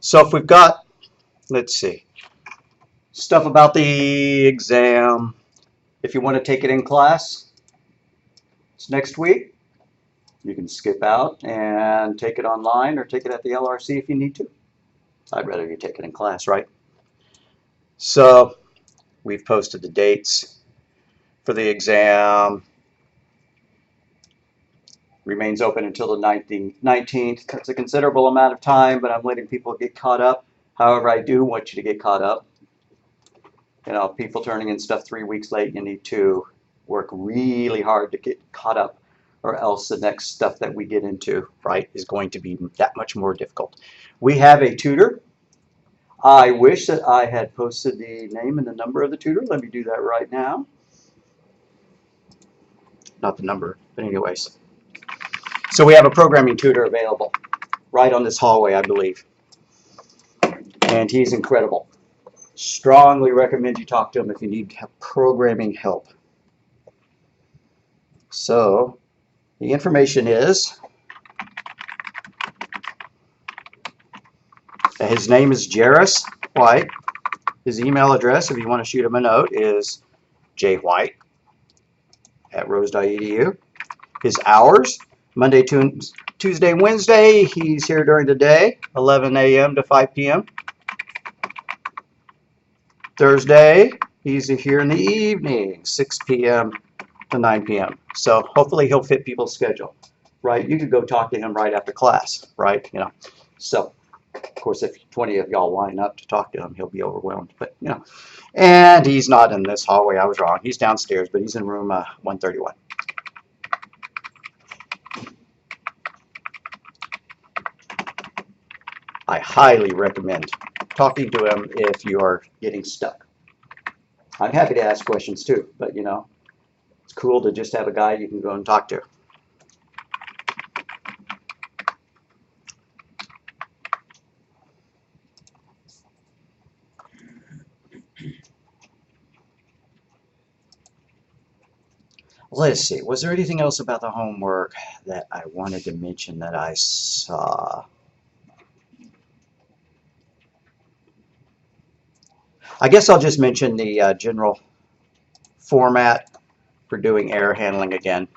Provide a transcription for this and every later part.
So if we've got, let's see, stuff about the exam, if you want to take it in class, it's next week. You can skip out and take it online or take it at the LRC if you need to. I'd rather you take it in class, right? So we've posted the dates for the exam. Remains open until the 19th. That's a considerable amount of time, but I'm letting people get caught up. However, I do want you to get caught up. You know, people turning in stuff 3 weeks late, you need to work really hard to get caught up, or else the next stuff that we get into, right, is going to be that much more difficult. We have a tutor. I wish that I had posted the name and the number of the tutor. Let me do that right now. Not the number, but anyways. So we have a programming tutor available right on this hallway, I believe. And he's incredible. Strongly recommend you talk to him if you need programming help. So the information is, his name is Jairus White. His email address, if you want to shoot him a note, is jwhite@rose.edu. His hours, Monday, Tuesday, Wednesday, he's here during the day, 11 a.m. to 5 p.m. Thursday, he's here in the evening, 6 p.m. to 9 p.m. So hopefully he'll fit people's schedule, right? You could go talk to him right after class, right? You know, so of course if 20 of y'all line up to talk to him, he'll be overwhelmed. But you know, and he's not in this hallway. I was wrong. He's downstairs, but he's in room 131. I highly recommend talking to him if you are getting stuck. I'm happy to ask questions too, but you know, it's cool to just have a guy you can go and talk to. Let's see, was there anything else about the homework that I wanted to mention that I saw? I guess I'll just mention the general format for doing error handling again.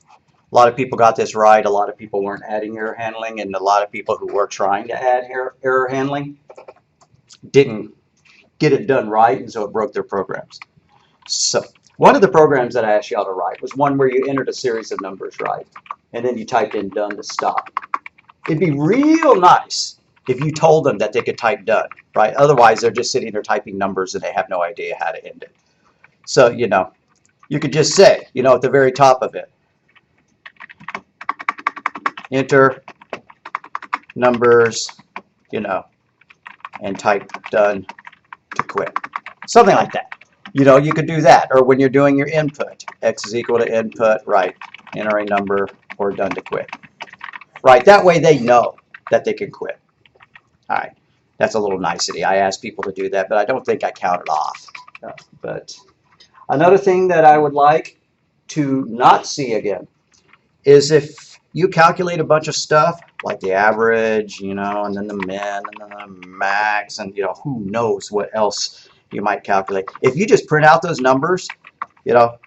A lot of people got this right. A lot of people weren't adding error handling, and a lot of people who were trying to add error handling didn't get it done right, and so it broke their programs. So one of the programs that I asked y'all to write was one where you entered a series of numbers right, and then you typed in done to stop. It'd be real nice if you told them that they could type done, right? Otherwise, they're just sitting there typing numbers and they have no idea how to end it. So, you know, you could just say, you know, at the very top of it, enter numbers, you know, and type done to quit. Something like that. You know, you could do that. Or when you're doing your input, x is equal to input, right, enter a number or done to quit. Right, that way they know that they can quit. All right, that's a little nicety. I asked people to do that, but I don't think I counted off. But another thing that I would like to not see again is if you calculate a bunch of stuff, like the average, you know, and then the min, and then the max, and, you know, who knows what else you might calculate. If you just print out those numbers, you know,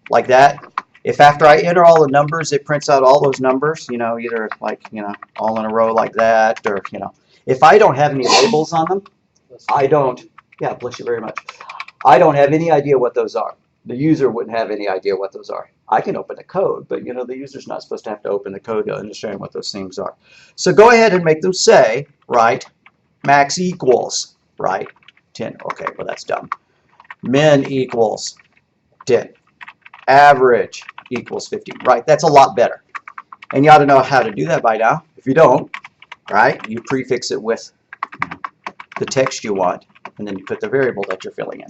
like that, if after I enter all the numbers, it prints out all those numbers, you know, either like, you know, all in a row like that, or, you know, if I don't have any labels on them, I don't, yeah, bless you very much. I don't have any idea what those are. The user wouldn't have any idea what those are. I can open the code, but you know, the user's not supposed to have to open the code to understand what those things are. So go ahead and make them say, right, max equals, right, 10. Okay, well that's dumb. Min equals 10. Average equals 50. Right, that's a lot better. And you ought to know how to do that by now. If you don't, right, you prefix it with the text you want, and then you put the variable that you're filling in.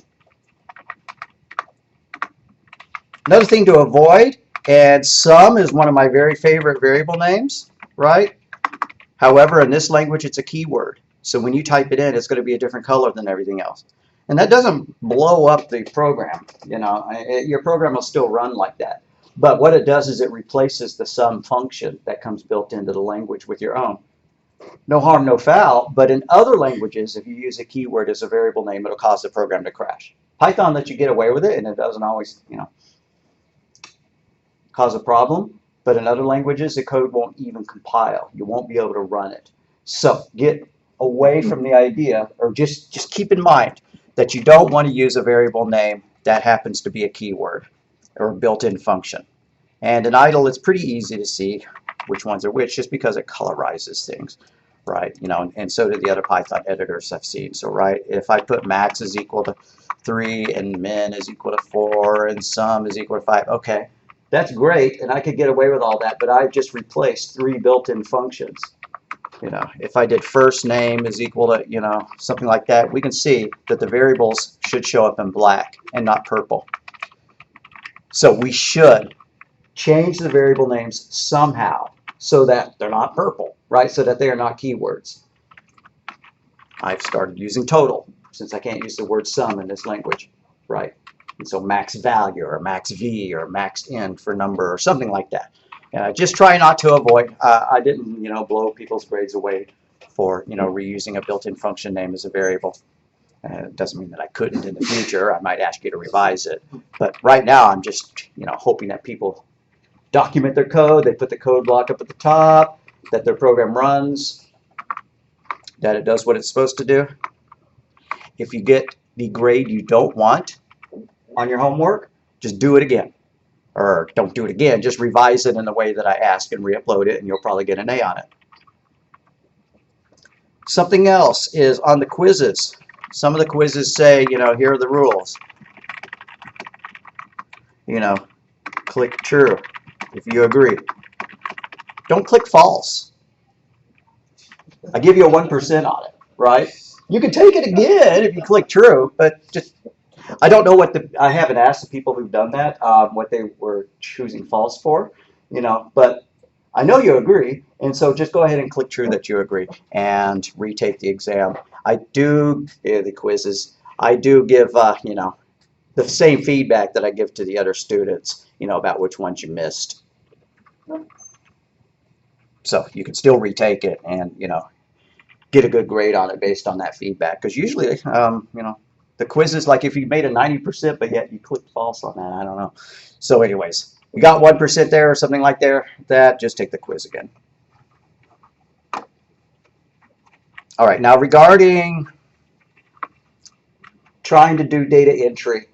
Another thing to avoid, and sum is one of my very favorite variable names, right? However, in this language, it's a keyword. So when you type it in, it's going to be a different color than everything else. And that doesn't blow up the program. You know, your program will still run like that. But what it does is it replaces the sum function that comes built into the language with your own. no harm, no foul. But in other languages, if you use a keyword as a variable name, it'll cause the program to crash. Python lets you get away with it, and it doesn't always, cause a problem. But in other languages, the code won't even compile. You won't be able to run it. So get away from the idea, or just keep in mind that you don't want to use a variable name that happens to be a keyword or a built-in function. And in idle, it's pretty easy to see which ones are which, just because it colorizes things, right? And so do the other Python editors I've seen. So, right, if I put max is equal to 3 and min is equal to 4 and sum is equal to 5, okay, that's great, and I could get away with all that, but I just replaced 3 built-in functions. If I did first name is equal to, something like that, we can see that the variables should show up in black and not purple. So we should change the variable names somehow so that they're not purple, right? So that they are not keywords. I've started using total since I can't use the word sum in this language, right? And so max value or max v or max int for number or something like that. Just try not to avoid. I didn't, blow people's grades away for, reusing a built-in function name as a variable. It doesn't mean that I couldn't in the future. I might ask you to revise it. But right now, I'm just, hoping that people document their code. They put the code block up at the top, that their program runs, that it does what it's supposed to do. If you get the grade you don't want on your homework, just do it again. Or don't do it again, just revise it in the way that I asked and re-upload it, and you'll probably get an A on it. Something else is on the quizzes. Some of the quizzes say, here are the rules. Click true if you agree. Don't click false. I give you a 1% on it, right? You can take it again if you click true, but just, I don't know I haven't asked the people who've done that what they were choosing false for, but I know you agree, and so just go ahead and click true that you agree and retake the exam. The quizzes, I do give, the same feedback that I give to the other students, about which ones you missed. So you can still retake it and, get a good grade on it based on that feedback. Because usually, the quizzes, like if you made a 90%, but yet you clicked false on that, I don't know. So anyways, you got 1% there or something like that, just take the quiz again. All right, now regarding trying to do data entry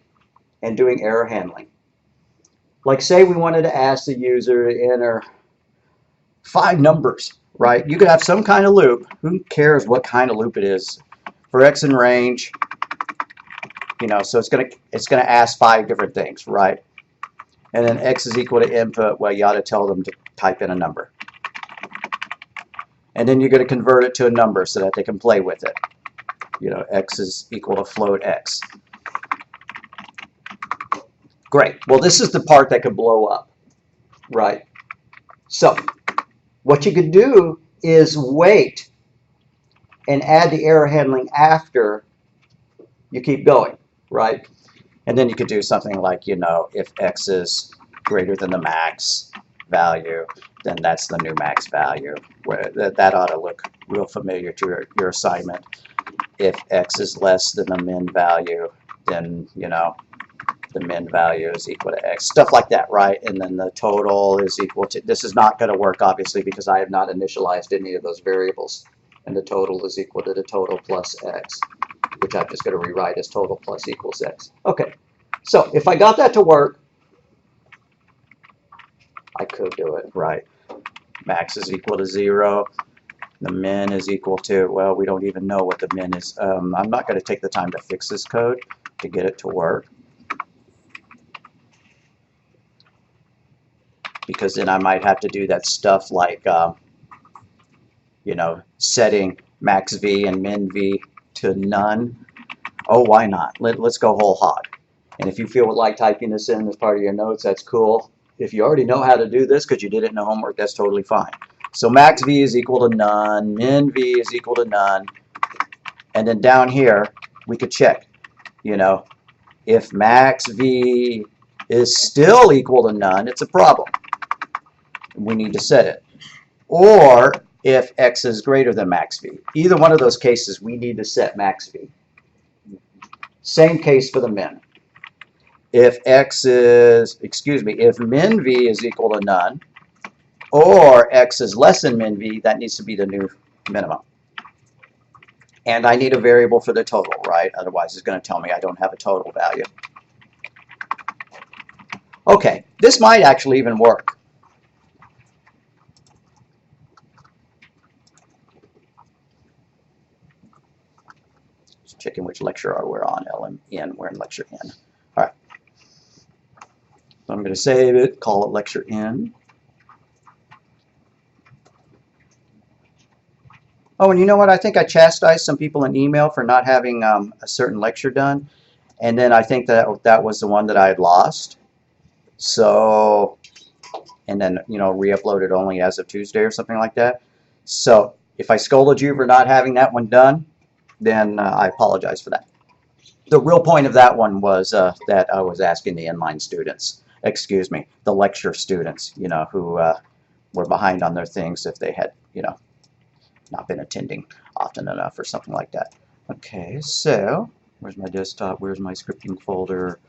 and doing error handling. Like say we wanted to ask the user to enter 5 numbers, right? You could have some kind of loop. Who cares what kind of loop it is? For x in range, so it's gonna ask 5 different things, right? And then x is equal to input. Well, you ought to tell them to type in a number. And then you're going to convert it to a number so that they can play with it. X is equal to float x. Great. Well, this is the part that could blow up, right? So what you could do is wait and add the error handling after you keep going, right? And then you could do something like, if x is greater than the max value, then that's the new max value. Where that ought to look real familiar to your assignment. If x is less than the min value, then, the min value is equal to x. Stuff like that, right? And then the total is equal to, this is not going to work, obviously, because I have not initialized any of those variables. And the total is equal to the total plus x, which I'm just going to rewrite as total plus equals x. Okay, so if I got that to work, I could do it, right? Max is equal to 0. The min is equal to, well, we don't even know what the min is. I'm not going to take the time to fix this code to get it to work, because then I might have to do that stuff like, setting max v and min v to none. Oh, why not? Let's go whole hog. And if you feel like typing this in as part of your notes, that's cool. If you already know how to do this because you did it in the homework, that's totally fine. So max v is equal to none, min v is equal to none, and then down here we could check, if max v is still equal to none, it's a problem. We need to set it. Or if x is greater than max v. Either one of those cases, we need to set max v. Same case for the min. If if min v is equal to none, or x is less than min v, that needs to be the new minimum. And I need a variable for the total, right? Otherwise, it's going to tell me I don't have a total value. Okay, this might actually even work. Just checking which lecture we're on, LMN. We're in lecture N. All right. So I'm going to save it, call it lecture N. Oh, and you know what? I think I chastised some people in email for not having a certain lecture done. And then I think that was the one that I had lost. So, and then, you know, re-uploaded only as of Tuesday or something like that. So, if I scolded you for not having that one done, then I apologize for that. The real point of that one was that I was asking the inline students, excuse me, the lecture students, you know, who were behind on their things if they had, you know, not been attending often enough or something like that. Okay, so where's my desktop? Where's my scripting folder?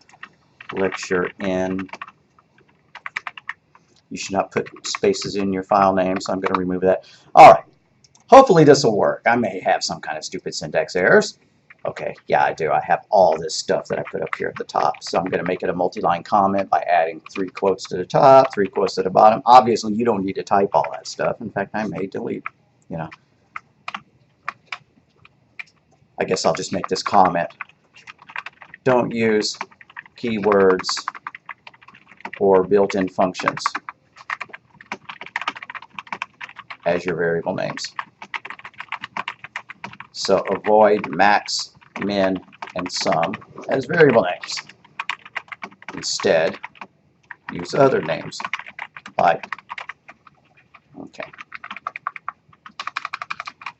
Lecture N. You should not put spaces in your file name, so I'm going to remove that. All right. Hopefully this will work. I may have some kind of stupid syntax errors. Okay, yeah, I do. I have all this stuff that I put up here at the top. So I'm going to make it a multi-line comment by adding 3 quotes to the top, 3 quotes to the bottom. Obviously, you don't need to type all that stuff. In fact, I may delete, you know. I guess I'll just make this comment. Don't use keywords or built-in functions as your variable names. So avoid max, min, and sum as variable names. Instead, use other names like, okay.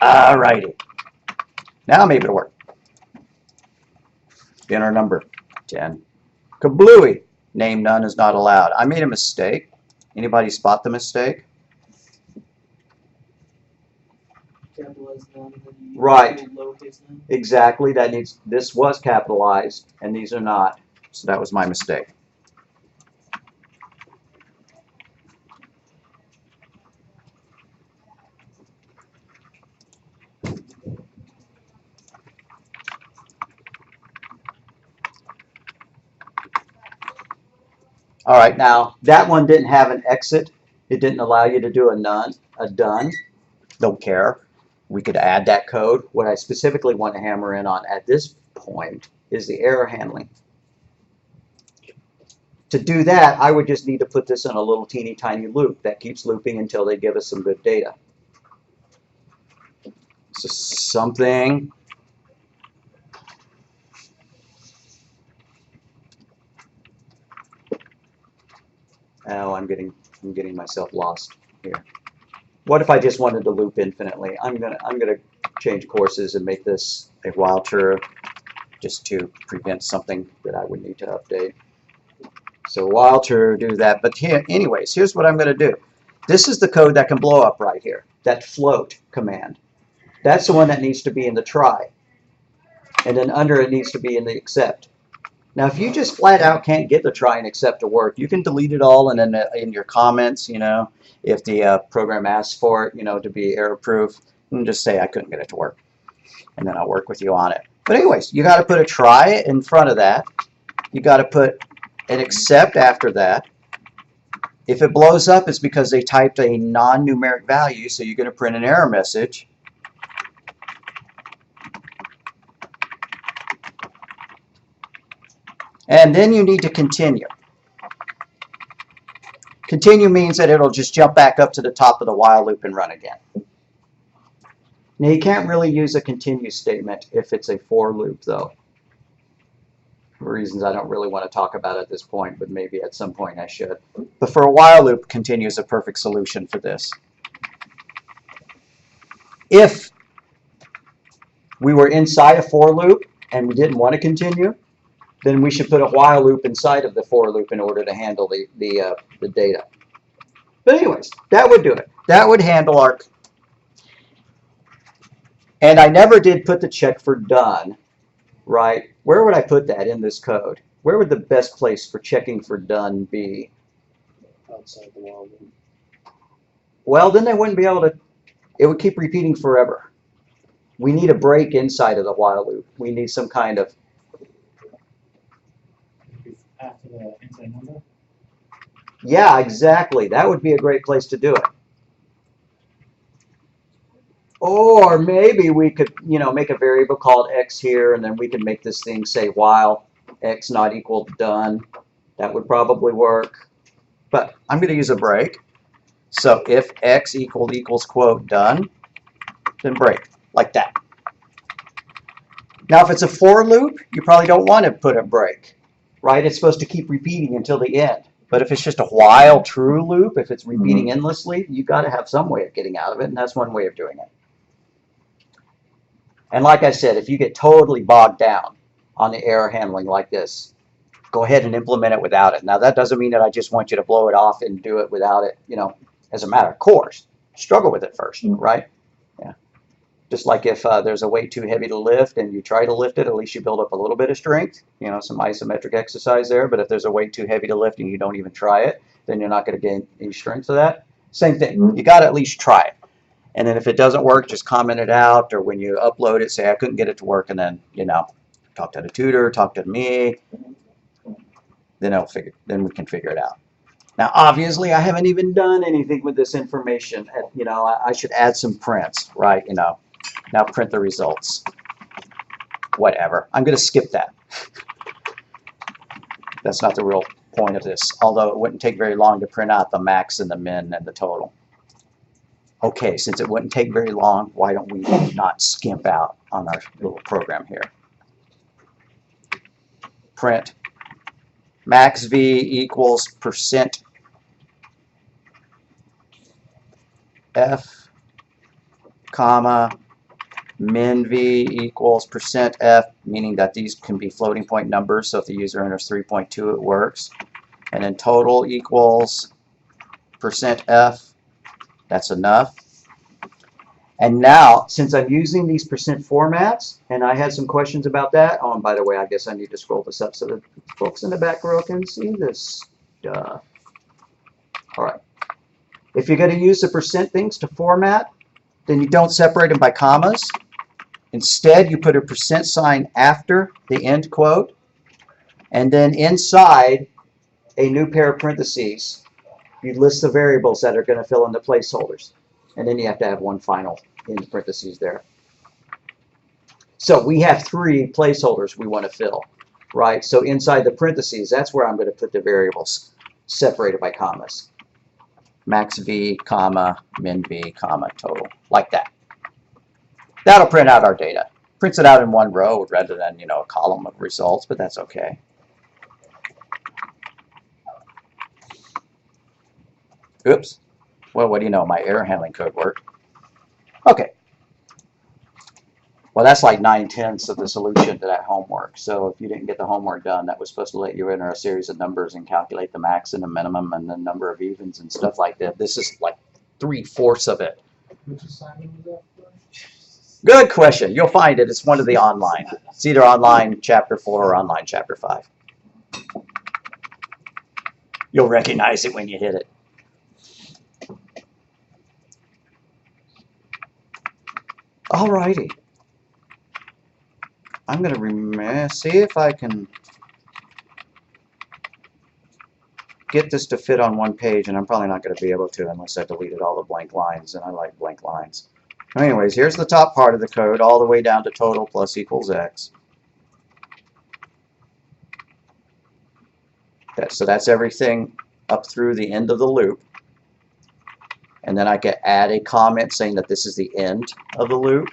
Alrighty. Now I'm able to work. Enter number 10. Kablooey. Name none is not allowed. I made a mistake. Anybody spot the mistake? Capitalize none, Right. lowercase none. Exactly. That needs. This was capitalized, and these are not. So that was my mistake. All right, now that one didn't have an exit. It didn't allow you to do a done. Don't care. We could add that code. What I specifically want to hammer in on at this point is the error handling. To do that, I would just need to put this in a little teeny tiny loop that keeps looping until they give us some good data. So something oh, I'm getting myself lost here. What if I just wanted to loop infinitely? I'm gonna change courses and make this a while true, just to prevent something that I would need to update. So while true, do that. But here, anyways, here's what I'm gonna do. This is the code that can blow up right here. That float command. That's the one that needs to be in the try, and then under it needs to be in the except. Now, if you just flat out can't get the try and except to work, you can delete it all, and then in your comments, you know, if the program asks for it, you know, to be error-proof, and just say I couldn't get it to work, and then I'll work with you on it. But anyways, you got to put a try in front of that. You got to put an except after that. If it blows up, it's because they typed a non-numeric value, so you're going to print an error message. And then you need to continue. Continue means that it'll just jump back up to the top of the while loop and run again. Now you can't really use a continue statement if it's a for loop, though. For reasons I don't really want to talk about at this point, but maybe at some point I should. But for a while loop, continue is a perfect solution for this. If we were inside a for loop and we didn't want to continue, then we should put a while loop inside of the for loop in order to handle the data. But anyways, that would do it. That would handle our And I never did put the check for done, right? Where would I put that in this code? Where would the best place for checking for done be? Outside the while loop. Well, then they wouldn't be able to, it would keep repeating forever. We need a break inside of the while loop. We need some kind of, After the inside number? yeah, exactly. That would be a great place to do it. Or maybe we could, make a variable called x here, and then we can make this thing say while x not equal to done. That would probably work. But I'm going to use a break. So if x equals quote done, then break, like that. Now if it's a for loop, you probably don't want to put a break, right? It's supposed to keep repeating until the end. But if it's just a while true loop, if it's repeating endlessly, you've got to have some way of getting out of it, and that's one way of doing it. And like I said, if you get totally bogged down on the error handling like this, go ahead and implement it without it. Now that doesn't mean that I just want you to blow it off and do it without it, as a matter of course. Struggle with it first, right? Yeah. Just like if there's a weight too heavy to lift and you try to lift it, at least you build up a little bit of strength, some isometric exercise there. But if there's a weight too heavy to lift and you don't even try it, then you're not going to gain any strength of that. Same thing. You got to at least try it. And then if it doesn't work, just comment it out, or when you upload it, say I couldn't get it to work, and then, talk to the tutor, talk to me. Then we can figure it out. Now, obviously, I haven't even done anything with this information. I should add some prints, right? Now print the results. Whatever. I'm going to skip that. That's not the real point of this, although it wouldn't take very long to print out the max and the min and the total. Okay, since it wouldn't take very long, why don't we not skimp out on our little program here? Print max v equals percent f, comma, min v equals percent f, meaning that these can be floating point numbers, so if the user enters 3.2, it works. And then total equals percent f. That's enough. And now, since I'm using these percent formats, and I had some questions about that. Oh, and by the way, I guess I need to scroll this up so that folks in the back row can see this stuff. All right. If you're going to use the percent things to format, then you don't separate them by commas. Instead, you put a percent sign after the end quote, and then inside a new pair of parentheses, you list the variables that are going to fill in the placeholders. And then you have to have one final in parentheses there. So we have 3 placeholders we want to fill, right? So inside the parentheses, that's where I'm going to put the variables separated by commas. Max v, comma, min v, comma, total, like that. That'll print out our data. Prints it out in one row rather than, a column of results, but that's okay. Oops. Well, what do you know? My error handling code worked. Okay. Well, that's like 9/10 of the solution to that homework. So if you didn't get the homework done, that was supposed to let you enter a series of numbers and calculate the max and the minimum and the number of evens and stuff like that. This is like 3/4 of it. Which assignment was that for? Good question. You'll find it. It's one of the online. It's either online chapter 4 or online chapter 5. You'll recognize it when you hit it. Alrighty. I'm going to see if I can get this to fit on one page, and I'm probably not going to be able to unless I deleted all the blank lines, and I like blank lines. Anyways, here's the top part of the code all the way down to total plus equals x. So that's everything up through the end of the loop. And then I can add a comment saying that this is the end of the loop,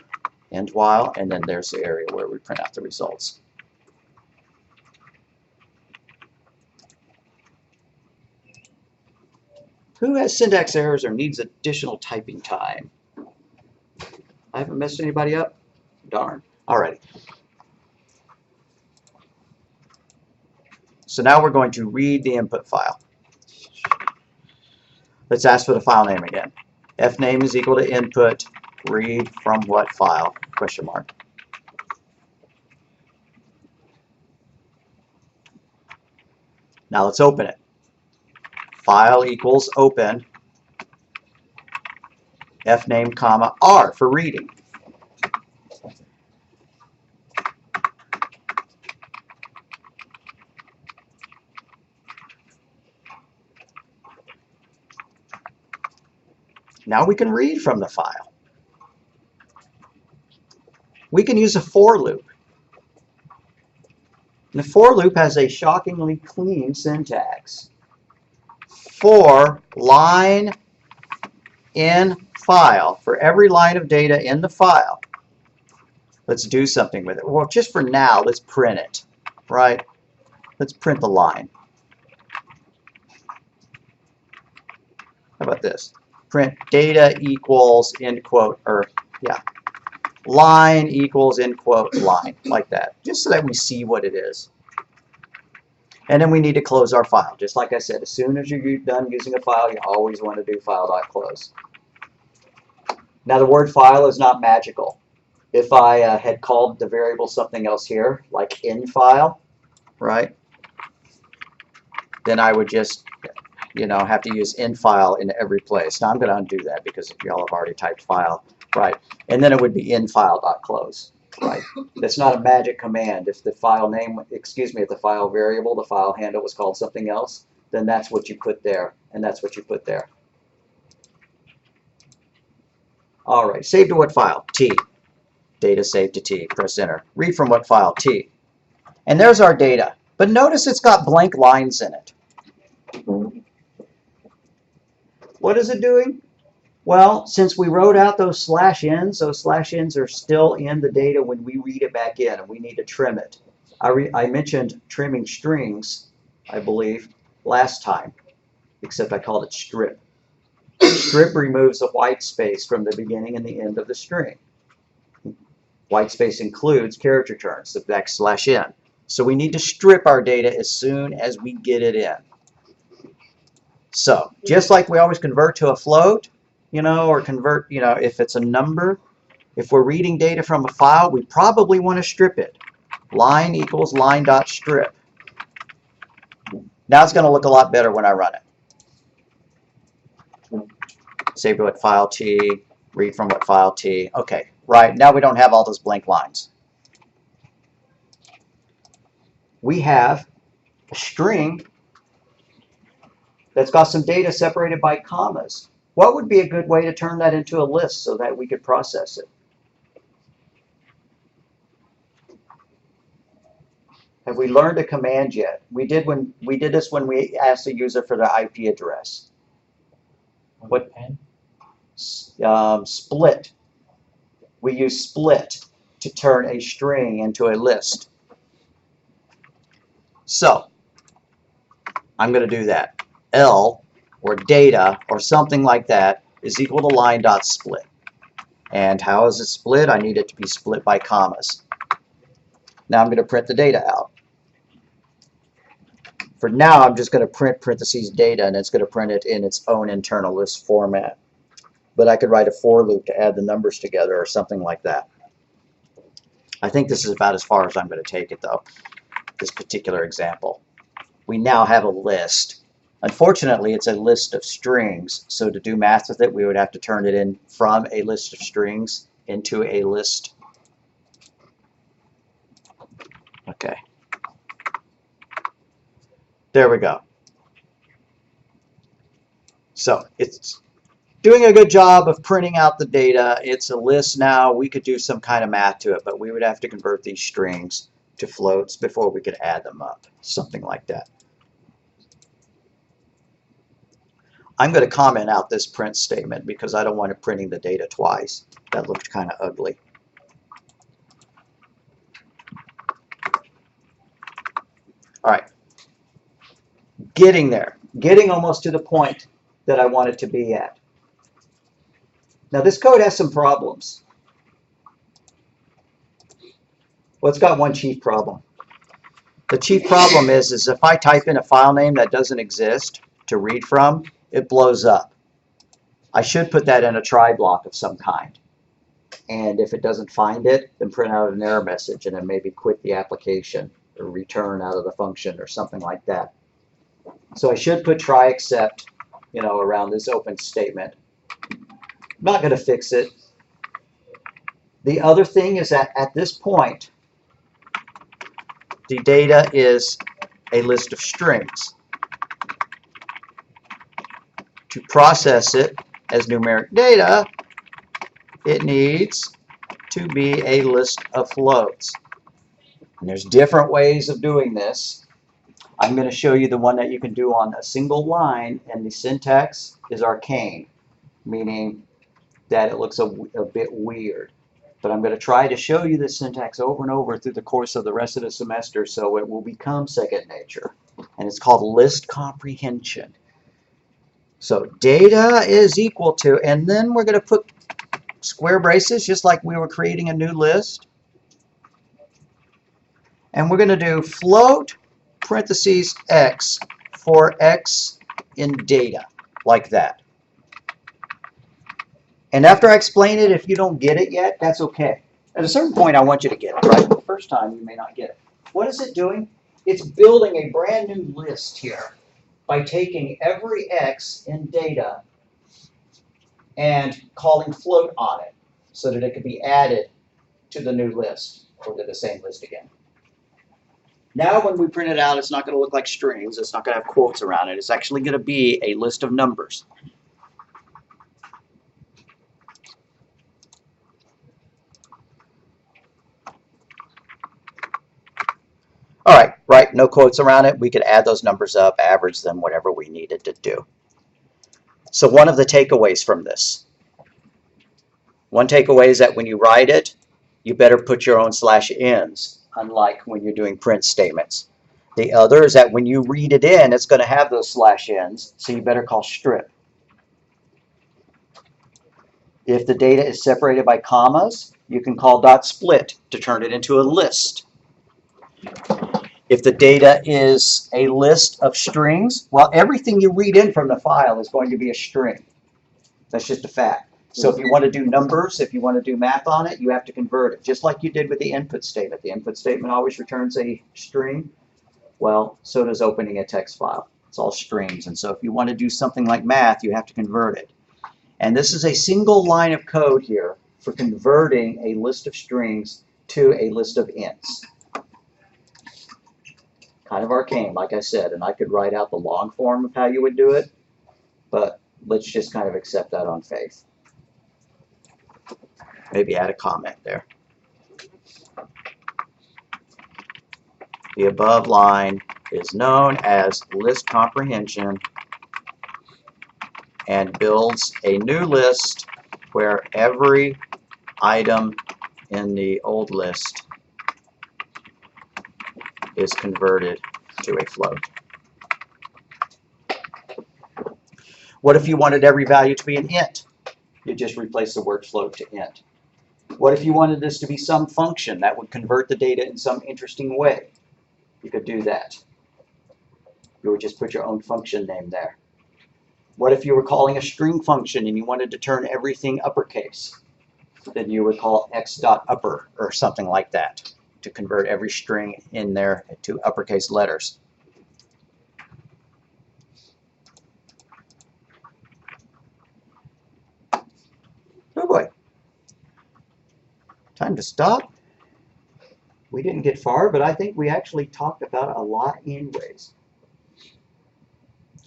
end while, and then there's the area where we print out the results. Who has syntax errors or needs additional typing time? I haven't messed anybody up? Darn. Alrighty. So now we're going to read the input file. Let's ask for the file name again. Fname is equal to input, read from what file? question mark. Now let's open it. File equals open, fname, comma, R for reading. Now we can read from the file. We can use a for loop. And the for loop has a shockingly clean syntax. For line in file, for every line of data in the file, let's do something with it. Well, just for now, let's print it, right? Let's print the line. How about this? Print data equals end quote, or yeah, line equals end quote line, like that, just so that we see what it is. And then we need to close our file. Just like I said, as soon as you're done using a file, you always want to do file.close. Now the word file is not magical. If I had called the variable something else here, like in file, right, then I would just, you know, have to use in file in every place. Now I'm going to undo that because y'all have already typed file, right? And then it would be in file.close, right? That's not a magic command. If the file name, excuse me, if the file variable, the file handle was called something else, then that's what you put there, and that's what you put there. All right, save to what file? T. Data saved to T. Press enter. Read from what file? T. And there's our data. But notice it's got blank lines in it. What is it doing? Well, since we wrote out those /n's are still in the data when we read it back in, and we need to trim it. I mentioned trimming strings, I believe, last time, except I called it strip. Strip removes the white space from the beginning and the end of the string. White space includes character turns, the \n. So we need to strip our data as soon as we get it in. So, just like we always convert to a float, you know, or convert, you know, if it's a number, if we're reading data from a file, we probably want to strip it. Line equals line.strip. Now it's going to look a lot better when I run it. Save to what file T, read from what file T. Okay, right, now we don't have all those blank lines. We have a string that's got some data separated by commas. What would be a good way to turn that into a list so that we could process it? Have we learned a command yet? We did this when we asked the user for the IP address. What? Split. We use split to turn a string into a list. So I'm going to do that. L, or data, or something like that, is equal to line.split. And how is it split? I need it to be split by commas. Now I'm going to print the data out. For now, I'm just going to print parentheses data, and it's going to print it in its own internal list format. But I could write a for loop to add the numbers together or something like that. I think this is about as far as I'm going to take it, though, this particular example. We now have a list. Unfortunately, it's a list of strings, so to do math with it, we would have to turn it in from a list of strings into a list. Okay. There we go. So it's doing a good job of printing out the data. It's a list now. We could do some kind of math to it, but we would have to convert these strings to floats before we could add them up, something like that. I'm going to comment out this print statement because I don't want it printing the data twice. That looked kind of ugly. All right. Getting there. Getting almost to the point that I want it to be at. Now this code has some problems. Well, it's got one chief problem. The chief problem is if I type in a file name that doesn't exist to read from, it blows up. I should put that in a try block of some kind. And if it doesn't find it, then print out an error message and then maybe quit the application or return out of the function or something like that. So I should put try except, around this open statement. I'm not going to fix it. The other thing is that at this point, the data is a list of strings. To process it as numeric data, it needs to be a list of floats. And there's different ways of doing this. I'm going to show you the one that you can do on a single line, and the syntax is arcane, meaning that it looks a bit weird. But I'm going to try to show you this syntax over and over through the course of the rest of the semester so it will become second nature. And it's called list comprehension. So data is equal to, and then we're going to put square braces just like we were creating a new list. And we're going to do float parentheses x for x in data, like that. And after I explain it, if you don't get it yet, that's okay. At a certain point, I want you to get it, right? The first time, you may not get it. What is it doing? It's building a brand new list here by taking every x in data and calling float on it so that it could be added to the new list or to the same list again. Now when we print it out, it's not going to look like strings. It's not going to have quotes around it. It's actually going to be a list of numbers. All right, right, no quotes around it. We could add those numbers up, average them, whatever we needed to do. So one of the takeaways from this. One takeaway is that when you write it, you better put your own /ns, unlike when you're doing print statements. The other is that when you read it in, it's going to have those /ns, so you better call strip. If the data is separated by commas, you can call .split to turn it into a list. If the data is a list of strings, well, everything you read in from the file is going to be a string. That's just a fact. So if you want to do numbers, if you want to do math on it, you have to convert it, just like you did with the input statement. The input statement always returns a string. Well, so does opening a text file. It's all strings. And so if you want to do something like math, you have to convert it. And this is a single line of code here for converting a list of strings to a list of ints. Kind of arcane, like I said, and I could write out the long form of how you would do it, but let's just kind of accept that on faith. Maybe add a comment there. The above line is known as list comprehension and builds a new list where every item in the old list is converted to a float. What if you wanted every value to be an int? You just replace the word float to int. What if you wanted this to be some function that would convert the data in some interesting way? You could do that. You would just put your own function name there. What if you were calling a string function and you wanted to turn everything uppercase? Then you would call x.upper or something like that to convert every string in there to uppercase letters. Oh boy. Time to stop. We didn't get far, but I think we actually talked about a lot anyways.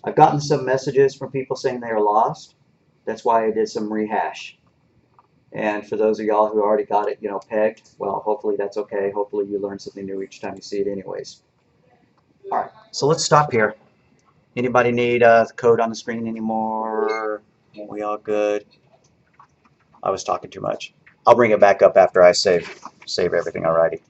I've gotten some messages from people saying they are lost. That's why I did some rehash. And for those of y'all who already got it, pegged, well, hopefully that's okay. Hopefully you learn something new each time you see it anyways. All right, so let's stop here. Anybody need the code on the screen anymore? Are we all good? I was talking too much. I'll bring it back up after I save everything, alrighty.